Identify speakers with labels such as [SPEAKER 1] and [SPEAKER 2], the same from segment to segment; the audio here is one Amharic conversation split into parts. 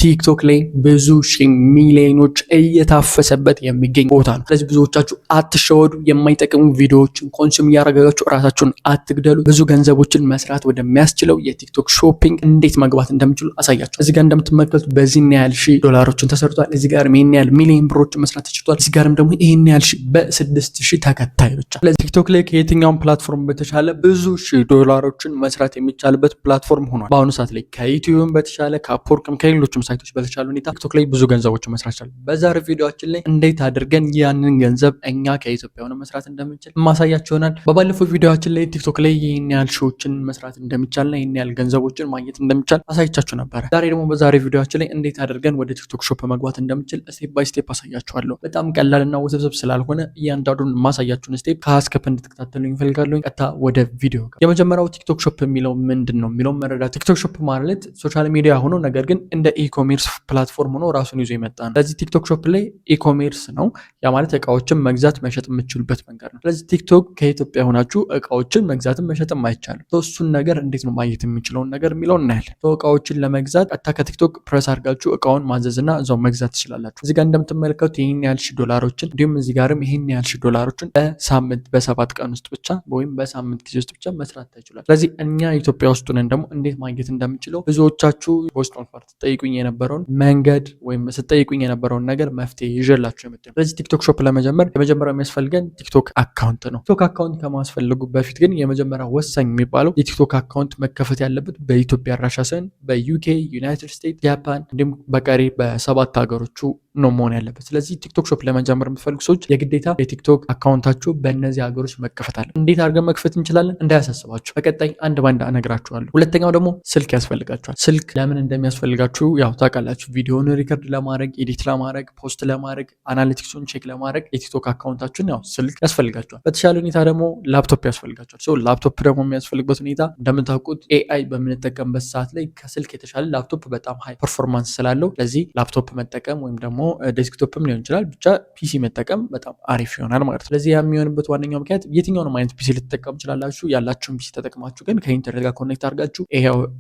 [SPEAKER 1] ቲክቶክ ላይ ብዙ ሺህ ሚሊዮኖች እየታፈሰበት የሚገኝ ቦታ ነው። ስለዚህ ብዙዎቻችሁ አትሸወዱ። የማይጠቅሙ ቪዲዮዎችን ኮንሱም እያደረጋችሁ ራሳችሁን አትግደሉ። ብዙ ገንዘቦችን መስራት ወደሚያስችለው የቲክቶክ ሾፒንግ እንዴት መግባት እንደምችሉ አሳያችሁ። እዚህ ጋር እንደምትመለከቱት በዚህ ያህል ሺህ ዶላሮችን ተሰርቷል። እዚህ ጋርም ይሄን ያህል ሚሊዮን ብሮችን መስራት ተችሏል። እዚህ ጋርም ደግሞ ይሄን ያህል ሺህ በ6000 ተከታይ ብቻ። ስለዚህ ቲክቶክ ላይ ከየትኛውም ፕላትፎርም በተሻለ ብዙ ሺህ ዶላሮችን መስራት የሚቻልበት ፕላትፎርም ሆኗል። በአሁኑ ሰዓት ላይ ከዩቲዩብም በተሻለ ከአፕወርክም ከሌሎችም ሳይቶች በተሻለ ሁኔታ ቲክቶክ ላይ ብዙ ገንዘቦችን መስራት ይቻላል። በዛሬ ቪዲዮአችን ላይ እንዴት አድርገን ያንን ገንዘብ እኛ ከኢትዮጵያ ሆነ መስራት እንደምንችል ማሳያችሁ ይሆናል። በባለፈው ቪዲዮአችን ላይ ቲክቶክ ላይ ይህን ያህል ሺዎችን መስራት እንደሚቻልና ይህን ያህል ገንዘቦችን ማግኘት እንደሚቻል አሳይቻችሁ ነበረ። ዛሬ ደግሞ በዛሬ ቪዲዮአችን ላይ እንዴት አድርገን ወደ ቲክቶክ ሾፕ መግባት እንደምንችል ስቴፕ ባይ ስቴፕ አሳያችኋለሁ። በጣም ቀላልና ውስብስብ ስላልሆነ እያንዳንዱን ማሳያችሁን ስቴፕ ከአስከፕ እንድትከታተሉ ይፈልጋለሁ። ቀጥታ ወደ ቪዲዮ። የመጀመሪያው ቲክቶክ ሾፕ የሚለው ምንድን ነው የሚለው መረዳት። ቲክቶክ ሾፕ ማለት ሶሻል ሚዲያ ሆኖ ነገር ግን እንደ ኢኮሜርስ ፕላትፎርም ሆኖ ራሱን ይዞ የመጣ ነው። ስለዚህ ቲክቶክ ሾፕ ላይ ኢኮሜርስ ነው። ያ ማለት እቃዎችን መግዛት መሸጥ የምትችሉበት መንገድ ነው። ስለዚህ ቲክቶክ ከኢትዮጵያ ሆናችሁ እቃዎችን መግዛትም መሸጥም አይቻልም። እሱን ነገር እንዴት ነው ማግኘት የሚችለውን ነገር የሚለው እናያለን። እቃዎችን ለመግዛት ቀጥታ ከቲክቶክ ፕረስ አድርጋችሁ እቃውን ማዘዝና እዛው መግዛት ትችላላችሁ። እዚህ ጋር እንደምትመለከቱት ይህን ያህል ሺህ ዶላሮችን እንዲሁም እዚህ ጋርም ይህን ያህል ሺህ ዶላሮችን በሳምንት በ7 ቀን ውስጥ ብቻ ወይም በሳምንት ጊዜ ውስጥ ብቻ መስራት ታይችላል። ስለዚህ እኛ ኢትዮጵያ ውስጥ ነን ደግሞ እንዴት ማግኘት እንደምችለው ብዙዎቻችሁ ፖስት ኦንፈርት ጠይቁኝ የነበረውን መንገድ ወይም ስጠይቁኝ የነበረውን ነገር መፍትሄ ይዤላችሁ የመጣሁ። ስለዚህ ቲክቶክ ሾፕ ለመጀመር የመጀመሪያው የሚያስፈልገን ቲክቶክ አካውንት ነው። ቲክቶክ አካውንት ከማስፈልጉ በፊት ግን የመጀመሪያ ወሳኝ የሚባለው የቲክቶክ አካውንት መከፈት ያለበት በኢትዮጵያ አድራሻ ሳይሆን በዩኬ፣ ዩናይትድ ስቴትስ፣ ጃፓን እንዲሁም በቀሪ በ7 ሀገሮቹ ነው መሆን ያለበት። ስለዚህ ቲክቶክ ሾፕ ለመጀመር የምትፈልጉ ሰዎች የግዴታ የቲክቶክ አካውንታችሁ በእነዚህ ሀገሮች መከፈት አለ። እንዴት አድርገን መክፈት እንችላለን እንዳያሳስባችሁ በቀጣይ አንድ ባንድ እነግራችኋለሁ። ሁለተኛው ደግሞ ስልክ ያስፈልጋችኋል። ስልክ ለምን እንደሚያስፈልጋችሁ ያው ታውቃላችሁ። ቪዲዮውን ሪከርድ ለማድረግ፣ ኤዲት ለማድረግ፣ ፖስት ለማድረግ፣ አናሊቲክሱን ቼክ ለማድረግ የቲክቶክ አካውንታችሁን ያው ስልክ ያስፈልጋችኋል። በተሻለ ሁኔታ ደግሞ ላፕቶፕ ያስፈልጋችኋል። ላፕቶፕ ደግሞ የሚያስፈልግበት ሁኔታ እንደምታውቁት ኤአይ በምንጠቀምበት ሰዓት ላይ ከስልክ የተሻለ ላፕቶፕ በጣም ሃይ ፐርፎርማንስ ስላለው ለዚህ ላፕቶፕ መጠቀም ወይም ደግሞ ዴስክቶፕም ሊሆን ይችላል ብቻ ፒሲ መጠቀም በጣም አሪፍ ይሆናል ማለት ነው። ስለዚህ የሚሆንበት ዋነኛው ምክንያት የትኛውንም አይነት ፒሲ ልትጠቀሙ ትችላላችሁ። ያላችሁን ፒሲ ተጠቅማችሁ ግን ከኢንተርኔት ጋር ኮኔክት አድርጋችሁ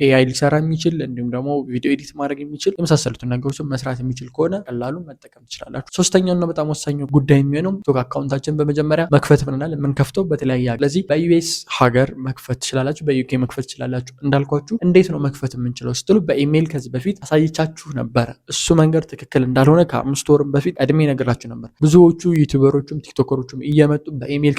[SPEAKER 1] ኤአይ ሊሰራ የሚችል እንዲሁም ደግሞ ቪዲዮ ኤዲት ማድረግ የሚችል የመሳሰሉትን ነገሮችን መስራት የሚችል ከሆነ ቀላሉ መጠቀም ትችላላችሁ። ሶስተኛውና በጣም ወሳኙ ጉዳይ የሚሆነው ቲክቶክ አካውንታችን በመጀመሪያ መክፈት ብለናል። የምንከፍተው በተለያየ ስለዚህ በዩኤስ ሀገር መክፈት ትችላላችሁ፣ በዩኬ መክፈት ትችላላችሁ። እንዳልኳችሁ እንዴት ነው መክፈት የምንችለው ስትሉ በኢሜይል ከዚህ በፊት አሳይቻችሁ ነበረ። እሱ መንገድ ትክክል እንዳልሆነ ከ5 ወርም በፊት ቀድሜ ነገራችሁ ነበር። ብዙዎቹ ዩቲዩበሮችም ቲክቶከሮችም እየመጡ በኢሜይል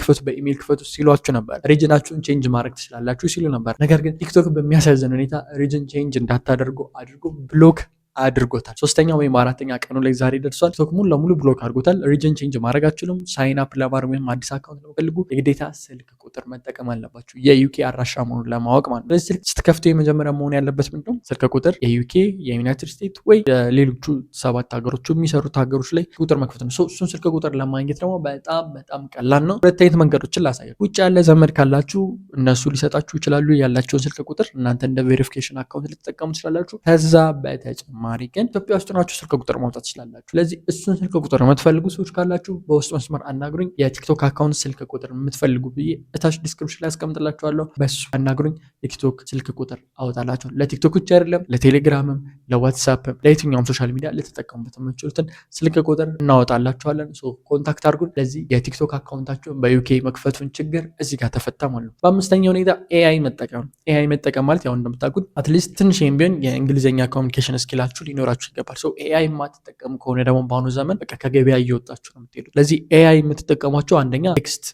[SPEAKER 1] ክፈቱ ሲሏችሁ ነበር። ሪጅናችሁን ቼንጅ ማድረግ ትችላላችሁ ሲሉ ነበር። ነገር ግን ቲክቶክ በሚያሳዝን ሁኔታ ሪጅን ቼንጅ እንዳታደርጉ አድርጎ ብሎክ አድርጎታል። 3ኛ ወይም 4ኛ ቀኑ ላይ ዛሬ ደርሷል። ቲክቶክ ሙሉ ለሙሉ ብሎክ አድርጎታል። ሪጅን ቼንጅ ማድረግ አትችሉም። ሳይን አፕ ለማድረግ ወይም አዲስ አካውንት ለመፈልጉ የግዴታ ስልክ ቁጥር መጠቀም አለባችሁ፣ የዩኬ አድራሻ መሆኑን ለማወቅ ማለት ነው። ስለዚህ ስልክ ስትከፍቱ የመጀመሪያ መሆን ያለበት ምንድነው ስልክ ቁጥር የዩኬ፣ የዩናይትድ ስቴትስ ወይ ሌሎቹ 7 ሀገሮች የሚሰሩት ሀገሮች ላይ ቁጥር መክፈት ነው። እሱን ስልክ ቁጥር ለማግኘት ደግሞ በጣም ቀላል ነው። ሁለት አይነት መንገዶችን ላሳያችሁ። ውጭ ያለ ዘመድ ካላችሁ እነሱ ሊሰጣችሁ ይችላሉ ያላቸውን ስልክ ቁጥር፣ እናንተ እንደ ቬሪፊኬሽን አካውንት ልትጠቀሙ ትችላላችሁ። ከዛ በተጨማሪ ግን ኢትዮጵያ ውስጥ ናችሁ ስልክ ቁጥር ማውጣት ትችላላችሁ። ስለዚህ እሱን ስልክ ቁጥር የምትፈልጉ ሰዎች ካላችሁ በውስጥ መስመር አናግሩኝ። የቲክቶክ አካውንት ስልክ ቁጥር የምትፈልጉ ብዬ እታች ዲስክሪፕሽን ላይ አስቀምጥላችኋለሁ። በሱ አናግሩኝ። የቲክቶክ ስልክ ቁጥር አወጣላችሁ። ለቲክቶክ ብቻ አይደለም ለቴሌግራምም፣ ለዋትሳፕም፣ ለየትኛውም ሶሻል ሚዲያ ልትጠቀሙበት የምትችሉትን ስልክ ቁጥር እናወጣላችኋለን። ኮንታክት አድርጉን። ለዚህ የቲክቶክ አካውንታችሁን በዩኬ መክፈቱን ችግር እዚህ ጋር ተፈታ ማለት ነው። በአምስተኛ ሁኔታ ኤአይ መጠቀም። ኤአይ መጠቀም ማለት ያው እንደምታውቁት አትሊስት ትንሽ ቢሆን የእንግሊዝኛ ኮሚኒኬሽን ስኪላችሁ ሊኖራችሁ ይገባል። ኤአይ የማትጠቀሙ ከሆነ ደግሞ በአሁኑ ዘመን በቃ ከገበያ እየወጣችሁ ነው የምትሄዱት። ለዚህ ኤአይ የምትጠቀሟቸው አንደኛ ቴክስት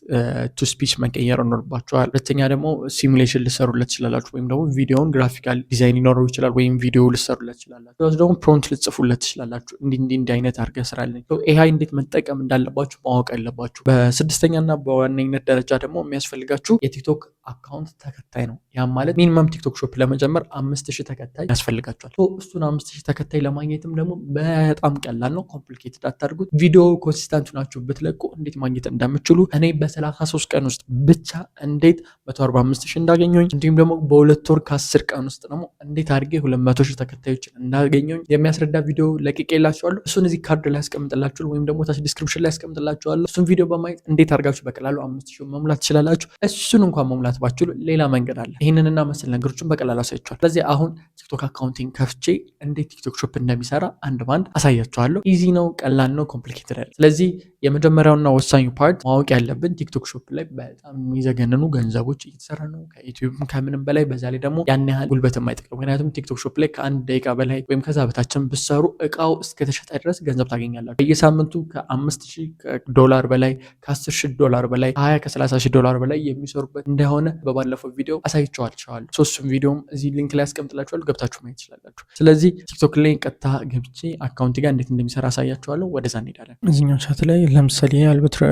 [SPEAKER 1] ቱ ስፒች መቀየር ይኖርባችኋል። ሁለተኛ ደግሞ ሲሙሌሽን ልሰሩለት ትችላላችሁ፣ ወይም ደግሞ ቪዲዮውን ግራፊካል ዲዛይን ሊኖረው ይችላል፣ ወይም ቪዲዮ ልሰሩለት ትችላላችሁ። ደግሞ ፕሮምፕት ልጽፉለት ትችላላችሁ። እንዲህ አይነት አድርገህ ስራልኝ። ኤአይ እንዴት መጠቀም እንዳለባችሁ ማወቅ አለባችሁ። በስድስተኛና በዋነኝነት ደረጃ ደግሞ የሚያስፈልጋችሁ የቲክቶክ አካውንት ተከታይ ነው። ያም ማለት ሚኒመም ቲክቶክ ሾፕ ለመጀመር 5000 ተከታይ ያስፈልጋችኋል። እሱን 5000 ተከታይ ለማግኘትም ደግሞ በጣም ቀላል ነው። ኮምፕሊኬትድ አታድርጉት። ቪዲዮ ኮንሲስታንት ናችሁ ብትለቁ እንዴት ማግኘት እንደምትችሉ እኔ በ33 ቀን ውስጥ ብቻ እንዴት 145000 እንዳገኘሁኝ እንዲሁም ደግሞ በ2 ወር ከ10 ቀን ውስጥ ደግሞ እንዴት አድርጌ 200000 ተከታዮችን እንዳገኘሁኝ የሚያስረዳ ቪዲዮ ለቅቄላችኋለሁ። እሱን እዚህ ካርድ ላይ ያስቀምጥላችኋል ወይም ደግሞ ታች ዲስክሪፕሽን ላይ ያስቀምጥላችኋለሁ። እሱን ቪዲዮ በማየት እንዴት አድርጋችሁ በቀላሉ 5000 መሙላት ትችላላችሁ። እሱን እንኳን መሙላት ባትችሉ ሌላ መንገድ አለ። ይህንንና መሰል ነገሮችን በቀላሉ አሳይቻለሁ። ስለዚህ አሁን ቲክቶክ አካውንቲንግ ከፍቼ እንዴት ቲክቶክ ሾፕ እንደሚሰራ አንድ ባንድ አሳያችኋለሁ። ኢዚ ነው፣ ቀላል ነው፣ ኮምፕሊኬትድ አይደለም። ስለዚህ የመጀመሪያውና ወሳኙ ፓርት ማወቅ ያለብን ቲክቶክ ሾፕ ላይ በጣም የሚዘገንኑ ገንዘቦች እየተሰራ ነው፣ ከዩቲዩብ ከምንም በላይ። በዛ ላይ ደግሞ ያን ያህል ጉልበት የማይጠቅም። ምክንያቱም ቲክቶክ ሾፕ ላይ ከአንድ ደቂቃ በላይ ወይም ከዛ በታችን ብሰሩ እቃው እስከተሸጠ ድረስ ገንዘብ ታገኛላችሁ። በየሳምንቱ $5,000 በላይ $10,000 በላይ $20,000-$30,000 በላይ የሚሰሩበት እንደሆነ በባለፈው ቪዲዮ አሳይቼዋለሁ። ሶስቱም ቪዲዮም እዚህ ሊንክ ላይ አስቀምጥላችኋለሁ፣ ገብታችሁ ማየት ትችላላችሁ። ስለዚህ ቲክቶክ ላይ ቀጥታ ገብቼ አካውንት ጋር እንዴት እንደሚሰራ አሳያችኋለሁ። ወደዛ እንሄዳለን።
[SPEAKER 2] እዚህኛው ቻት ላይ ለምሳሌ አልበትረ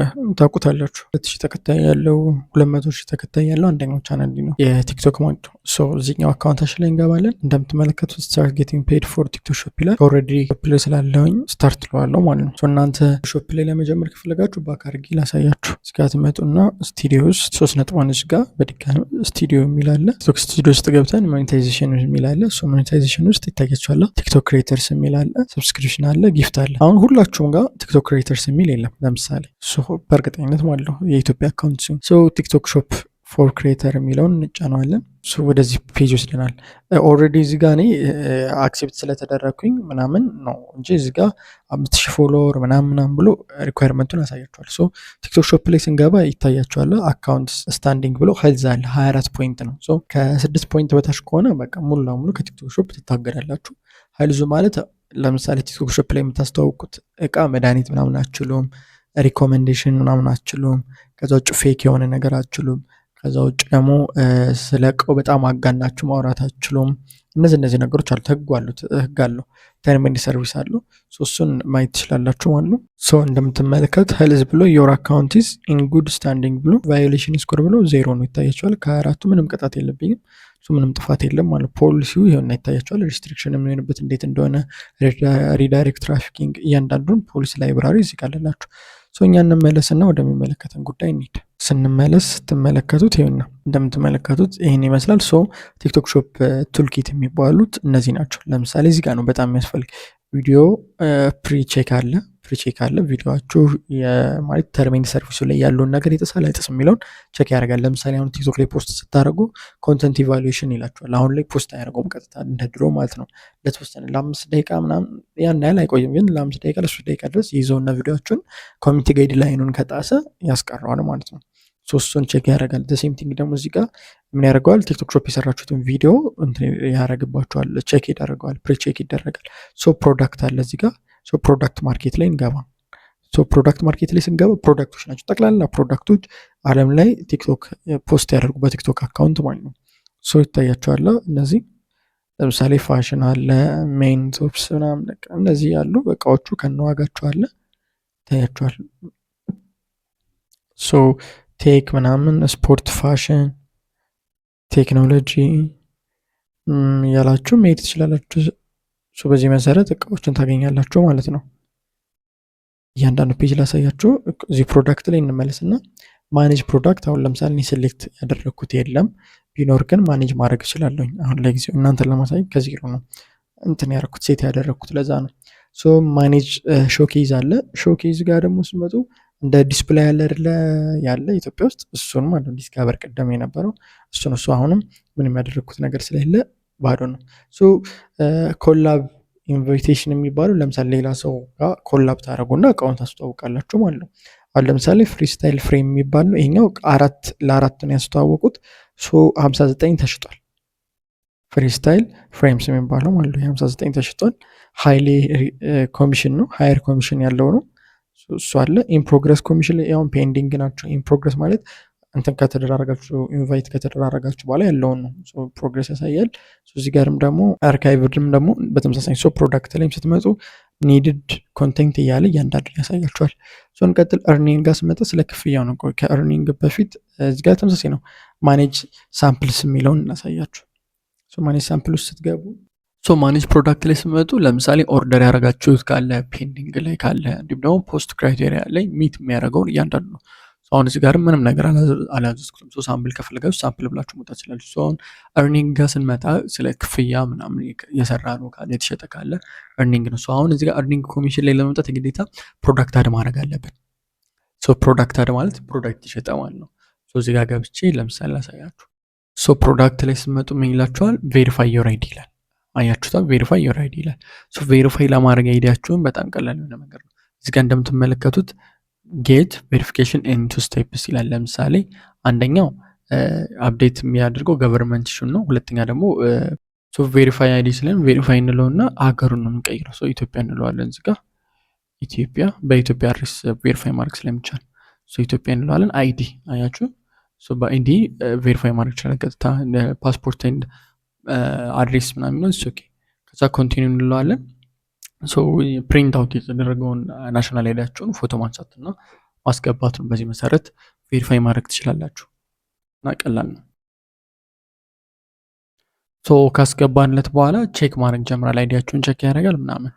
[SPEAKER 2] ታውቁታላችሁ 2,000 ተከታይ ያለው 200,000 ተከታይ ያለው አንደኛው ቻናል ነው የቲክቶክ ማለት ነው። ሶ እዚህኛው አካውንታችን ላይ እንገባለን። እንደምትመለከቱት ስታርት ጌቲንግ ፔድ ፎር ቲክቶክ ሾፕ ይላል። ኦልሬዲ ሾፕ ላይ ስላለውኝ ስታርት ለዋለው ማለት ነው። ሶ እናንተ ሾፕ ላይ ለመጀመር ከፈለጋችሁ ባክ አድርጌ ላሳያችሁ። እዚጋ ትመጡና ስቱዲዮ ውስጥ 3.1 ጋር በድጋሚ ስቱዲዮ የሚል አለ። ቲክቶክ ስቱዲዮ ውስጥ ገብተን ሞኔታይዜሽን የሚል አለ። ሶ ሞኔታይዜሽን ውስጥ ይታያችኋል። ቲክቶክ ክሬተርስ የሚል አለ፣ ሰብስክሪፕሽን አለ፣ ጊፍት አለ። አሁን ሁላችሁም ጋር ቲክቶክ ክሬተርስ የሚል የለም። ለምሳሌ በእርግጠኝነት ማለት ነው የኢትዮጵያ አካውንት ሲሆን ቲክቶክ ሾፕ ፎር ክሬተር የሚለውን እንጫነዋለን። ወደዚህ ፔጅ ወስደናል። ኦልሬዲ እዚህ ጋር እኔ አክሴፕት ስለተደረግኩኝ ምናምን ነው እንጂ እዚህ ጋር 5,000 ፎሎወር ምናምን ብሎ ሪኳየርመንቱን ያሳያቸዋል። ቲክቶክ ሾፕ ላይ ስንገባ ይታያቸዋል። አካውንት ስታንዲንግ ብሎ ሄልዝ አለ 24 ፖይንት ነው። ከ6 ፖይንት በታች ከሆነ በቃ ሙሉ ለሙሉ ከቲክቶክ ሾፕ ትታገዳላችሁ። ሄልዙ ማለት ለምሳሌ ቲክቶክ ሾፕ ላይ የምታስተዋውቁት እቃ መድኃኒት ምናምን አችሉም፣ ሪኮሜንዴሽን ምናምን አችሉም፣ ከዛ ውጭ ፌክ የሆነ ነገር አችሉም፣ ከዛ ውጭ ደግሞ ስለቀው በጣም አጋናችሁ ማውራት አችሉም። እነዚህ ነገሮች አሉ። ህግ አለው፣ ተርም ኤንድ ሰርቪስ አለው። እሱን ማየት ትችላላችሁ ማለት ነው። እንደምትመለከት ሄልዝ ብሎ ዮር አካውንት ኢዝ ኢን ጉድ ስታንዲንግ ብሎ ቫዮሌሽን ስኮር ብሎ 0 ነው ይታያቸዋል። ከአራቱ ምንም ቅጣት የለብኝም፣ ምንም ጥፋት የለም ማለት ፖሊሲው ይሄውና ይታያቸዋል። ሪስትሪክሽን የሚሆንበት እንዴት እንደሆነ ሪዳይሬክት ትራፊኪንግ እያንዳንዱን ፖሊሲ ላይብራሪ እዚህ ጋር አለላችሁ። እኛ እንመለስና ወደሚመለከተን ጉዳይ እንሂድ። ስንመለስ ስትመለከቱት ይሄውና እንደምትመለከቱት ይሄን ይመስላል። ቲክቶክ ሾፕ ቱልኪት የሚባሉት እነዚህ ናቸው። ለምሳሌ እዚህ ጋር ነው በጣም የሚያስፈልግ ቪዲዮ ፕሪቼክ አለ ቪዲዮአችሁ ማለት ተርም ኤንድ ሰርቪሱ ላይ ያለውን ነገር ይጥሳል አይጥስም የሚለውን ቼክ ያደርጋል። ለምሳሌ አሁን ቲክቶክ ላይ ፖስት ስታደርጉ ኮንተንት ኢቫሉዌሽን ይላችኋል። አሁን ላይ ፖስት አያደርገውም ቀጥታ እንደ ድሮ ማለት ነው። ለተወሰነ ለ5 ደቂቃ ምናምን ያን ያህል አይቆይም፣ ግን ለ5 ደቂቃ ለ3 ደቂቃ ድረስ ይዘውና ቪዲዮአችሁን ኮሚኒቲ ጋይድ ላይኑን ከጣሰ ያስቀረዋል ማለት ነው። እሱን ቼክ ያደርጋል። ሴም ቲንግ ደግሞ እዚህ ጋር ምን ያደርገዋል? ቲክቶክ ሾፕ የሰራችሁትን ቪዲዮ ያደርግባችኋል፣ ቼክ ይደረገዋል፣ ፕሪቼክ ይደረጋል። ፕሮዳክት አለ እዚህ ጋር። ፕሮዳክት ማርኬት ላይ እንገባ። ፕሮዳክት ማርኬት ላይ ስንገባ ፕሮዳክቶች ናቸው ጠቅላላ ፕሮዳክቶች ዓለም ላይ ቲክቶክ ፖስት ያደርጉ በቲክቶክ አካውንት ማለት ነው። ይታያቸዋል። እነዚህ ለምሳሌ ፋሽን አለ፣ ሜን ቶፕስ ምናምን እነዚህ ያሉ እቃዎቹ ከነዋጋቸው አለ ይታያቸዋል። ቴክ ምናምን፣ ስፖርት፣ ፋሽን፣ ቴክኖሎጂ ያላችሁ መሄድ ትችላላችሁ። በዚህ መሰረት እቃዎችን ታገኛላችሁ ማለት ነው። እያንዳንዱ ፔጅ ላሳያችሁ። እዚህ ፕሮዳክት ላይ እንመለስና ማኔጅ ፕሮዳክት። አሁን ለምሳሌ እኔ ሴሌክት ያደረግኩት የለም፣ ቢኖር ግን ማኔጅ ማድረግ እችላለሁኝ። አሁን ለጊዜው እናንተን ለማሳየት ከዜሮ ነው እንትን ያደረግኩት ሴት ያደረግኩት፣ ለዛ ነው። ማኔጅ ሾኬዝ አለ። ሾኬዝ ጋር ደግሞ ስመጡ እንደ ዲስፕላይ ያለ ኢትዮጵያ ውስጥ እሱን ማለት ዲስካቨር ቀደም የነበረው እሱን አሁንም ምንም ያደረግኩት ነገር ስለሌለ ባዶ ነው። ኮላብ ኢንቪቴሽን የሚባለው ለምሳሌ ሌላ ሰው ጋር ኮላብ ታደረጉና እቃውን ታስተዋውቃላችሁ ማለት ነው። አሁን ለምሳሌ ፍሪስታይል ፍሬም የሚባል ነው። ይሄኛው 4 ነው ያስተዋወቁት። 59 ተሽጧል። ፍሪስታይል ፍሬምስ የሚባለው ማለት ነው 59 ተሽጧል። ሃይሊ ኮሚሽን ነው፣ ሃየር ኮሚሽን ያለው ነው እሱ አለ። ኢንፕሮግረስ ኮሚሽን ላይ ያውን ፔንዲንግ ናቸው። ኢንፕሮግረስ ማለት እንትን ከተደራረጋችሁ ኢንቫይት ከተደራረጋችሁ በኋላ ያለውን ነው። ፕሮግረስ ያሳያል። እዚህ ጋርም ደግሞ አርካይቭድም ደግሞ በተመሳሳይ ፕሮዳክት ላይም ስትመጡ ኒድድ ኮንቴንት እያለ እያንዳንዱ ያሳያችኋል። እንቀጥል። እርኒንግ ጋር ስመጣ ስለ ክፍያው ነው። ከእርኒንግ በፊት እዚህ ጋር ተመሳሳይ ነው። ማኔጅ ሳምፕልስ የሚለውን እናሳያችሁ። ማኔጅ ሳምፕል ውስጥ ስትገቡ
[SPEAKER 1] ማኔጅ ፕሮዳክት ላይ ስመጡ ለምሳሌ ኦርደር ያደረጋችሁት ካለ ፔንዲንግ ላይ ካለ እንዲሁም ደግሞ ፖስት ክራይቴሪያ ላይ ሚት የሚያደርገውን እያንዳንዱ ነው። አሁን እዚህ ጋርም ምንም ነገር አላዘዝኩትም። ሳምፕል ከፈለጋችሁ ሳምፕል ብላችሁ መውጣት ይችላችሁ። አሁን እርኒንግ ጋር ስንመጣ ስለ ክፍያ ምናምን የሰራ ነው ካለ የተሸጠ ካለ እርኒንግ ነው። አሁን እዚህ ጋር እርኒንግ ኮሚሽን ላይ ለመምጣት የግዴታ ፕሮዳክት አድ ማድረግ አለብን። ፕሮዳክት አድ ማለት ፕሮዳክት የሸጠ ማለት ነው። እዚህ ጋር ገብቼ ለምሳሌ ላሳያችሁ። ፕሮዳክት ላይ ስመጡ ምን ይላችኋል? ቬሪፋይ ዮር አይዲ ይላል።
[SPEAKER 2] አያችሁታ ቬሪፋይ ዮር አይዲ ይላል። ሶ ቬሪፋይ ለማድረግ አይዲያችሁን በጣም ቀላል የሆነ ነገር ነው። እዚህ ጋር እንደምትመለከቱት ጌት ቬሪፊኬሽን ኢን 2 ስቴፕስ ይላል። ለምሳሌ አንደኛው አፕዴት የሚያደርገው ገቨርንመንት ኢሹን ነው። ሁለተኛ ደግሞ ሶ ቬሪፋይ አይዲ ስለን ቬሪፋይ እንለውና ሀገሩን ነው የምንቀይረው። ሶ ኢትዮጵያ እንለዋለን። እዚህ ጋር ኢትዮጵያ በኢትዮጵያ አድሬስ ቬሪፋይ ማድረግ ስለሚቻል ሶ ኢትዮጵያ እንለዋለን። አይዲ አያችሁ። ሶ በአይዲ ቬሪፋይ ማድረግ ይችላል። ቀጥታ ፓስፖርት ኤንድ አድሬስ ምናምን ነው። ኦኬ ከዛ ኮንቲኒው እንለዋለን። ሶ ፕሪንት አውት የተደረገውን ናሽናል አይዲያችሁን ፎቶ ማንሳት እና ማስገባት ነው። በዚህ መሰረት ቬሪፋይ ማድረግ ትችላላችሁ እና ቀላል ነው። ሶ ካስገባንለት በኋላ ቼክ ማድረግ ጀምራል። አይዲያችሁን ቼክ ያደርጋል ምናምን።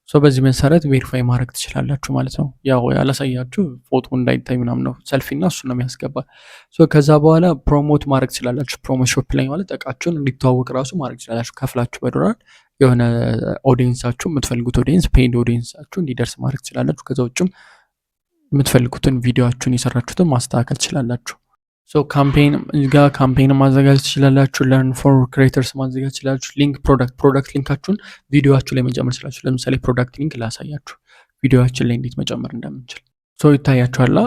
[SPEAKER 2] ሶ በዚህ መሰረት ቬሪፋይ ማድረግ ትችላላችሁ ማለት ነው። ያው ያላሳያችሁ ፎቶ እንዳይታይ ምናምን ነው። ሰልፊ እና እሱ ነው የሚያስገባ። ሶ ከዛ በኋላ ፕሮሞት ማድረግ ትችላላችሁ። ፕሮሞት ሾፕ ላይ ማለት እቃችሁን እንዲተዋወቅ ራሱ ማድረግ ትችላላችሁ። ከፍላችሁ በዶላር የሆነ ኦዲየንሳችሁ የምትፈልጉት ኦዲየንስ ፔይድ ኦዲየንሳችሁ እንዲደርስ ማድረግ ትችላላችሁ። ከዛ ውጭም የምትፈልጉትን ቪዲዮችሁን የሰራችሁትን ማስተካከል ትችላላችሁ። ሶ ካምፔን ጋር ካምፔን ማዘጋጀት ትችላላችሁ። ለርን ፎር ክሬተርስ ማዘጋጀት ትችላላችሁ። ሊንክ ፕሮዳክት ሊንካችሁን ቪዲዮችሁ ላይ መጨመር ትችላላችሁ። ለምሳሌ ፕሮዳክት ሊንክ ላሳያችሁ ቪዲዮችን ላይ እንዴት መጨመር እንደምንችል። ሶ ይታያችኋላ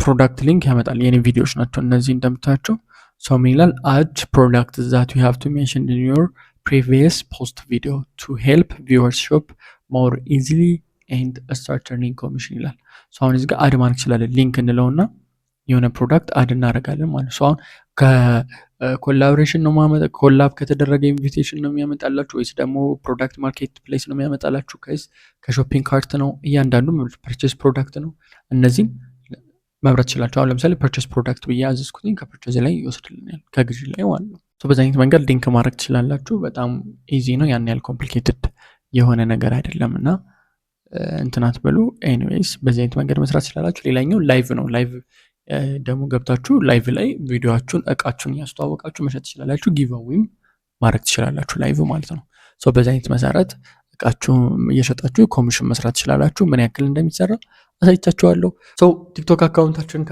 [SPEAKER 2] ፕሮዳክት ሊንክ ያመጣል። የኔ ቪዲዮዎች ናቸው እነዚህ እንደምታያቸው። ሶ ምን ይላል? አድ ፕሮዳክት ዛት ዩ ሃቭ ቱ ሜንሽን ኢን ዮር previous post video to help viewers shop more easily and start earning commission ይላል። ሶ አሁን እዚህ ጋር አድ ማድረግ ይችላል። ሊንክ እንለውና የሆነ ፕሮዳክት አድ እናደርጋለን ማለት ነው። ሶ አሁን ከኮላቦሬሽን ነው ማመጣ ኮላብ ከተደረገ ኢንቪቴሽን ነው የሚያመጣላችሁ ወይስ ደግሞ ፕሮዳክት ማርኬት ፕሌስ ነው የሚያመጣላችሁ ከይስ ከሾፒንግ ካርት ነው? እያንዳንዱ ፐርቼስ ፕሮዳክት ነው። እነዚህም መብራት ይችላችሁ። አሁን ለምሳሌ ፐርቼስ ፕሮዳክት ብዬ ያዘዝኩትኝ ከፐርቼዝ ላይ ይወስድልኛል ከግዢ ላይ ማለት ነው። በዛ አይነት መንገድ ሊንክ ማድረግ ትችላላችሁ። በጣም ኢዚ ነው። ያን ያህል ኮምፕሊኬትድ የሆነ ነገር አይደለም እና እንትናት በሉ። ኤኒዌይስ በዚህ አይነት መንገድ መስራት ትችላላችሁ። ሌላኛው ላይቭ ነው። ላይቭ ደግሞ ገብታችሁ ላይቭ ላይ ቪዲዮአችሁን እቃችሁን እያስተዋወቃችሁ መሸጥ ትችላላችሁ። ጊቭአዌይም ማድረግ ትችላላችሁ ላይቭ ማለት ነው። ሶ በዚህ አይነት መሰረት እቃችሁ እየሸጣችሁ ኮሚሽን መስራት ትችላላችሁ። ምን ያክል እንደሚሰራ አሳይቻችኋለሁ። ሶ ቲክቶክ አካውንታችንን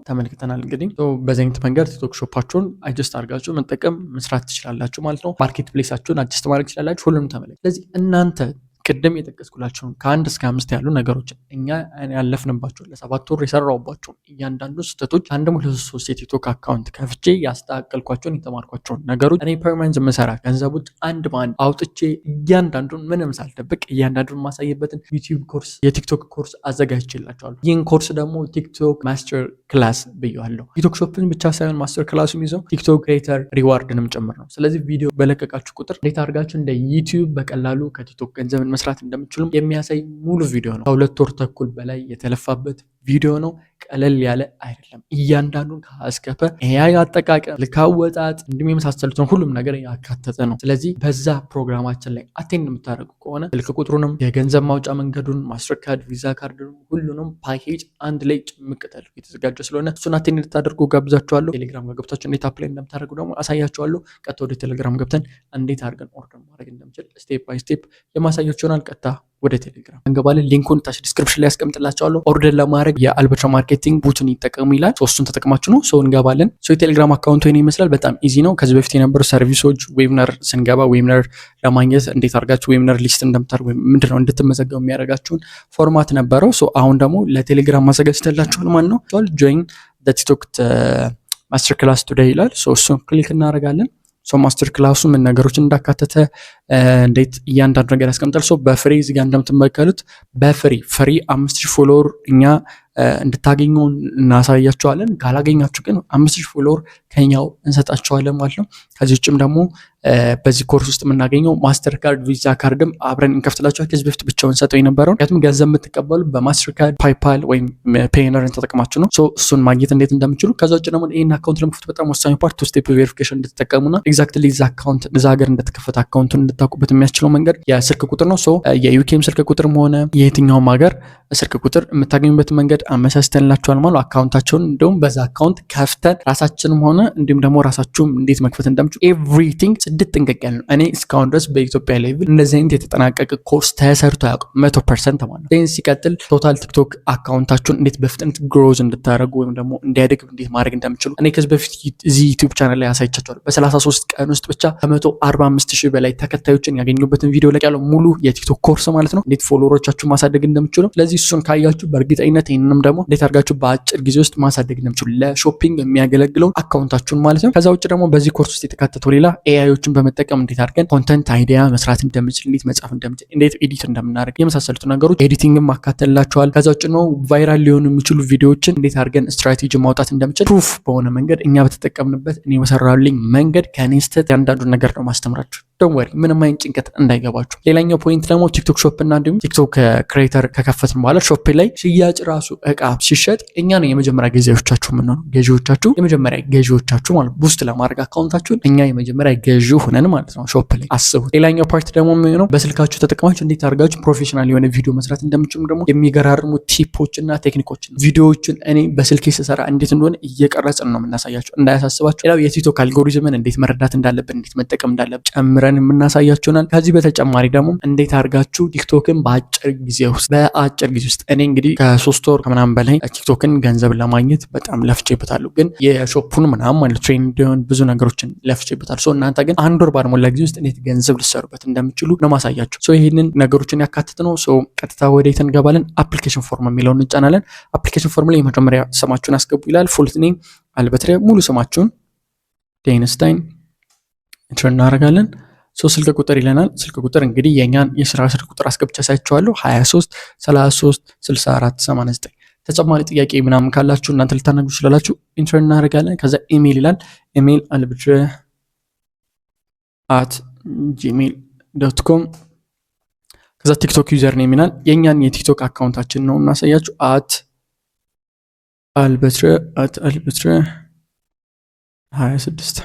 [SPEAKER 2] ተመልክተናል። እንግዲህ በዚህ አይነት መንገድ ቲክቶክ ሾፓችሁን አጀስት አድርጋችሁ መጠቀም መስራት ትችላላችሁ ማለት ነው። ማርኬት ፕሌሳችሁን አጀስት ማድረግ ትችላላችሁ። ሁሉንም ተመልከቱ። ስለዚህ እናንተ ቅድም የጠቀስኩላችሁን ከ1 እስከ 5 ያሉ ነገሮች እኛ ያለፍንባቸውን ለ7 ወር የሰራሁባቸውን እያንዳንዱ ስህተቶች አንድ ሙሉ 3 የቲክቶክ አካውንት ከፍቼ ያስተካከልኳቸውን የተማርኳቸውን ነገሮች እኔ ፐርማነንት መሰራ ገንዘቦች አንድ በአንድ አውጥቼ እያንዳንዱን ምንም ሳልደብቅ እያንዳንዱን ማሳየበትን ዩቲዩብ ኮርስ የቲክቶክ ኮርስ አዘጋጅቼላችኋለሁ። ይህን ኮርስ ደግሞ ቲክቶክ ማስተር ክላስ ብየዋለሁ። ቲክቶክ ሾፕን ብቻ ሳይሆን ማስተር ክላሱን ይዘው ቲክቶክ ክሬተር ሪዋርድንም ጭምር ነው። ስለዚህ ቪዲዮ በለቀቃችሁ ቁጥር እንዴት አድርጋችሁ እንደ ዩቲዩብ በቀላሉ ከቲክቶክ ገንዘብን መስራት እንደምትችሉም የሚያሳይ ሙሉ ቪዲዮ ነው። ከ2 ወር ተኩል በላይ የተለፋበት ቪዲዮ ነው። ቀለል ያለ አይደለም። እያንዳንዱን ከአስከፈ ኤአይ አጠቃቀም፣ ልክ አወጣጥ እንዲሁም የመሳሰሉትን ሁሉም ነገር ያካተተ ነው። ስለዚህ በዛ ፕሮግራማችን ላይ አቴንድ የምታደርጉ ከሆነ ስልክ ቁጥሩንም የገንዘብ ማውጫ መንገዱን ማስተር ካርድ፣ ቪዛ ካርድ ሁሉንም ፓኬጅ አንድ ላይ ጭምቅ ተደርጎ የተዘጋጀ ስለሆነ እሱን አቴንድ ልታደርጉ ጋብዛችኋለሁ። ቴሌግራም ጋር ገብታችሁ እንዴት አፕላይ እንደምታደርጉ ደግሞ አሳያችኋለሁ። ቀጥታ ወደ ቴሌግራም ገብተን እንዴት አድርገን ኦርደር ማድረግ እንደምችል ስቴፕ ባይ ስቴፕ የማሳያችሁ ይሆናል። ቀጥታ ወደ ቴሌግራም እንገባለን። ሊንኩን ታች ዲስክሪፕሽን ላይ ያስቀምጥላችኋለሁ። ኦርደር ለማድረግ የአልበትራ ማርኬቲንግ ቡትን ይጠቀሙ ይላል። እሱን ተጠቅማችሁ ነው ሰው እንገባለን። የቴሌግራም አካውንቱ ይሄን ይመስላል። በጣም ኢዚ ነው። ከዚህ በፊት የነበሩ ሰርቪሶች ዌብነር ስንገባ ዌብነር ለማግኘት እንዴት አድርጋችሁ ዌብነር ሊስት እንደምታደርጉ ምንድነው እንድትመዘገቡ የሚያደርጋችሁን ፎርማት ነበረው። አሁን ደግሞ ለቴሌግራም ማዘጋጅተላችኋል ማለት ነው። ጆይን ቲክቶክ ማስተር ክላስ ቱዴይ ይላል። እሱን ክሊክ እናደርጋለን። ማስተር ክላሱ ምን ነገሮችን እንዳካተተ እንዴት እያንዳንዱ ነገር ያስቀምጣል። በፍሪ እዚህ ጋር እንደምትመለከቱት በፍሪ 5000 ፎሎወር እኛ እንድታገኙ እናሳያቸዋለን። ካላገኛችሁ ግን 5000 ፎሎወር ከኛው እንሰጣቸዋለን ማለት ነው። ከዚህ ውጭም ደግሞ በዚህ ኮርስ ውስጥ የምናገኘው ማስተር ካርድ፣ ቪዛ ካርድም አብረን እንከፍትላችኋል። ከዚህ በፊት ብቻውን ሰጠው የነበረው ምክንያቱም ገንዘብ የምትቀበሉ በማስተር ካርድ፣ ፓይፓል ወይም ፔይነርን ተጠቅማችሁ ነው። እሱን ማግኘት እንዴት እንደምችሉ ከዛ ውጭ ደግሞ ይህን አካውንት ለመክፈት በጣም ወሳኝ ፓርት 2 ስቴፕ ቬሪፊኬሽን እንድትጠቀሙና ኤግዛክትሊ ዛ አካውንት እዛ ሀገር እንደተከፈተ አካውንቱን እንድታውቁበት የሚያስችለው መንገድ የስልክ ቁጥር ነው። የዩኬም ስልክ ቁጥርም ሆነ የየትኛውም ሀገር ስልክ ቁጥር የምታገኙበት መንገድ አመቻችተንላችኋል ማለት አካውንታቸውን እንዲሁም በዛ አካውንት ከፍተን ራሳችንም ሆነ እንዲሁም ደግሞ ራሳችሁም እንዴት መክፈት እንደምችሉ ኤቭሪቲንግ ጽድት ጥንቅቅ ያለ ነው። እኔ እስካሁን ድረስ በኢትዮጵያ ሌቭል እንደዚህ አይነት የተጠናቀቀ ኮርስ ተሰርቶ አያውቅም 100% ማለት ነው። ይህን ሲቀጥል ቶታል ቲክቶክ አካውንታችሁን እንዴት በፍጥነት ግሮዝ እንድታደርጉ ወይም ደግሞ እንዲያድግ እንዴት ማድረግ እንደምችሉ እኔ ከዚህ በፊት እዚህ ዩቲዩብ ቻናል ላይ አሳይቻችኋለሁ። በ33 ቀን ውስጥ ብቻ ከ145,000 በላይ ተከታይ
[SPEAKER 1] ተከታዮችን ያገኙበትን ቪዲዮ ለቅ ያለው ሙሉ የቲክቶክ ኮርስ ማለት ነው፣ እንዴት ፎሎወሮቻችሁን ማሳደግ እንደምትችሉ። ስለዚህ እሱን ካያችሁ በእርግጠኝነት ይህንንም ደግሞ እንዴት አድርጋችሁ በአጭር ጊዜ ውስጥ ማሳደግ እንደምትችሉ ለሾፒንግ የሚያገለግለውን አካውንታችሁን ማለት ነው። ከዛ ውጭ ደግሞ በዚህ ኮርስ ውስጥ የተካተተው ሌላ ኤአይዎችን በመጠቀም እንዴት አድርገን ኮንተንት አይዲያ መስራት እንደምችል፣ እንዴት መጻፍ እንደምችል፣ እንዴት ኤዲት እንደምናደርግ የመሳሰሉት ነገሮች ኤዲቲንግም ማካተላቸዋል። ከዛ ውጭ ነው ቫይራል ሊሆኑ የሚችሉ ቪዲዮዎችን እንዴት አድርገን ስትራቴጂ ማውጣት እንደምችል ፕሩፍ በሆነ መንገድ እኛ በተጠቀምንበት እኔ በሰራልኝ መንገድ ከኔ ስህተት ያንዳንዱን ነገር ነው ማስተምራችሁ። ዶንት ወሪ ምንም አይነት ጭንቀት እንዳይገባችሁ። ሌላኛው ፖይንት ደግሞ ቲክቶክ ሾፕ እና እንዲሁም ቲክቶክ ክሬተር ከከፈትን በኋላ ሾፕ ላይ ሽያጭ ራሱ እቃ ሲሸጥ እኛ ነው የመጀመሪያ ገዢዎቻችሁ የምንሆነው። ገዢዎቻችሁ የመጀመሪያ ገዢዎቻችሁ ማለት ቡስት ለማድረግ አካውንታችሁን እኛ የመጀመሪያ ገዢ ሆነን ማለት ነው ሾፕ ላይ አስቡት። ሌላኛው ፓርት ደግሞ የሚሆነው በስልካችሁ ተጠቅማችሁ እንዴት አድርጋችሁ ፕሮፌሽናል የሆነ ቪዲዮ መስራት እንደምችሉ ደግሞ የሚገራርሙ ቲፖች እና ቴክኒኮች ቪዲዮዎችን እኔ በስልኬ ስሰራ እንዴት እንደሆነ እየቀረጽን ነው የምናሳያችሁ፣ እንዳያሳስባችሁ። ሌላው የቲክቶክ አልጎሪዝምን እንዴት መረዳት እንዳለብን እንዴት መጠቀም እንዳለብን ጨምረን የምናሳያችሁናል። ከዚህ በተጨማሪ ደግሞ እንዴት አድርጋችሁ ቲክቶክን በአጭር ጊዜ ውስጥ እኔ እንግዲህ ከ3 ወር ከምናምን በላይ ቲክቶክን ገንዘብ ለማግኘት በጣም ለፍቼበታለሁ፣ ግን የሾፑን ምናምን ማለት ትሬንድ እንዲሆን ብዙ ነገሮችን ለፍቼበታለሁ። ሶ እናንተ ግን 1 ወር ባልሞላ ጊዜ ውስጥ እንዴት ገንዘብ ልትሰሩበት እንደምችሉ ነው ማሳያችሁ። ሶ ይሄንን ነገሮችን ያካትት ነው። ሶ ቀጥታ ወዴት እንገባለን? አፕሊኬሽን ፎርም የሚለውን እንጫናለን። አፕሊኬሽን ፎርም ላይ የመጀመሪያ ስማችሁን አስገቡ ይላል። ፉል ኔም አልበትረ ሙሉ ስማችሁን ዴንስታይን ኢንተር እናደርጋለን። ስልክ ቁጥር ይለናል። ስልክ ቁጥር እንግዲህ የኛን የስራ ስልክ ቁጥር አስገብቻ ሳይቸዋለሁ 23 33 64 89። ተጨማሪ ጥያቄ ምናምን ካላችሁ እናንተ ልታናግሩ ስላላችሁ ኢንተር እናደርጋለን። ከዛ ኢሜል ይላል። ኢሜል albitra@gmail.com። ከዛ ቲክቶክ ዩዘር ኔም ይላል። የኛን የቲክቶክ አካውንታችን ነው እናሳያችሁ @albitra26።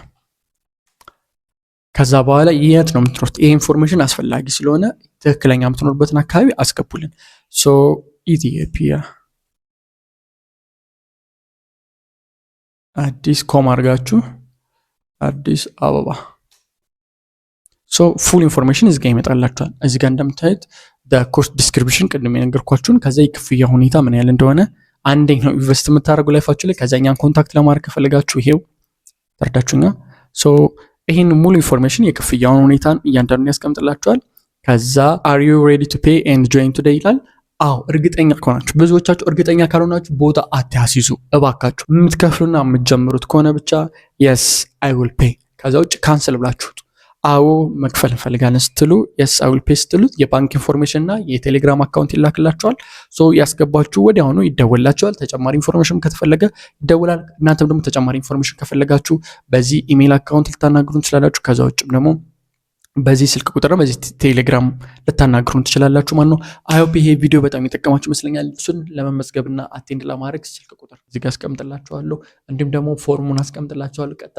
[SPEAKER 1] ከዛ በኋላ የት ነው የምትኖሩት? ይሄ ኢንፎርሜሽን አስፈላጊ ስለሆነ ትክክለኛ የምትኖርበትን አካባቢ አስገቡልን። ሶ ኢትዮጵያ አዲስ ኮም አድርጋችሁ አዲስ አበባ። ሶ ፉል ኢንፎርሜሽን እዚህ ጋር ይመጣላችኋል። እዚህ ጋር እንደምታዩት ኮርስ ዲስክሪፕሽን ቅድም የነገርኳችሁን፣ ከዛ የክፍያ ሁኔታ ምን ያህል እንደሆነ አንደኛው ኢንቨስት የምታደርጉ ላይፋችሁ ላይ፣ ከዛኛን ኮንታክት ለማድረግ ከፈለጋችሁ ይሄው ተረዳችሁኛ። ሶ ይህን ሙሉ ኢንፎርሜሽን የክፍያውን ሁኔታን እያንዳንዱን ያስቀምጥላችኋል። ከዛ አር ዩ ሬዲ ቱ ፔይ ኤንድ ጆይን ቱዴይ ይላል። አዎ እርግጠኛ ከሆናችሁ፣ ብዙዎቻችሁ እርግጠኛ ካልሆናችሁ ቦታ አትያስይዙ እባካችሁ። የምትከፍሉና የምትጀምሩት ከሆነ ብቻ የስ አይ ዊል ፔይ፣ ከዛ ውጭ ካንስል ብላችሁት አዎ መክፈል እንፈልጋለን ስትሉ የስ አይ ዊል ፔይ ስትሉት የባንክ ኢንፎርሜሽን እና የቴሌግራም አካውንት ይላክላችኋል። ሶ ያስገባችሁ ወዲያውኑ ይደወላችኋል። ተጨማሪ ኢንፎርሜሽን ከተፈለገ ይደወላል። እናንተም ደግሞ ተጨማሪ ኢንፎርሜሽን ከፈለጋችሁ በዚህ ኢሜል አካውንት ልታናግሩን ትችላላችሁ። ከዛ ውጭም ደግሞ በዚህ ስልክ ቁጥር በዚህ ቴሌግራም ልታናግሩን ትችላላችሁ ማለት ነው። አይሆፕ ይሄ ቪዲዮ በጣም የጠቀማችሁ ይመስለኛል። እሱን ለመመዝገብና አቴንድ ለማድረግ ስልክ ቁጥር እዚህ ጋር አስቀምጥላችኋለሁ፣ እንዲሁም ደግሞ ፎርሙን አስቀምጥላችኋለሁ። ቀጥታ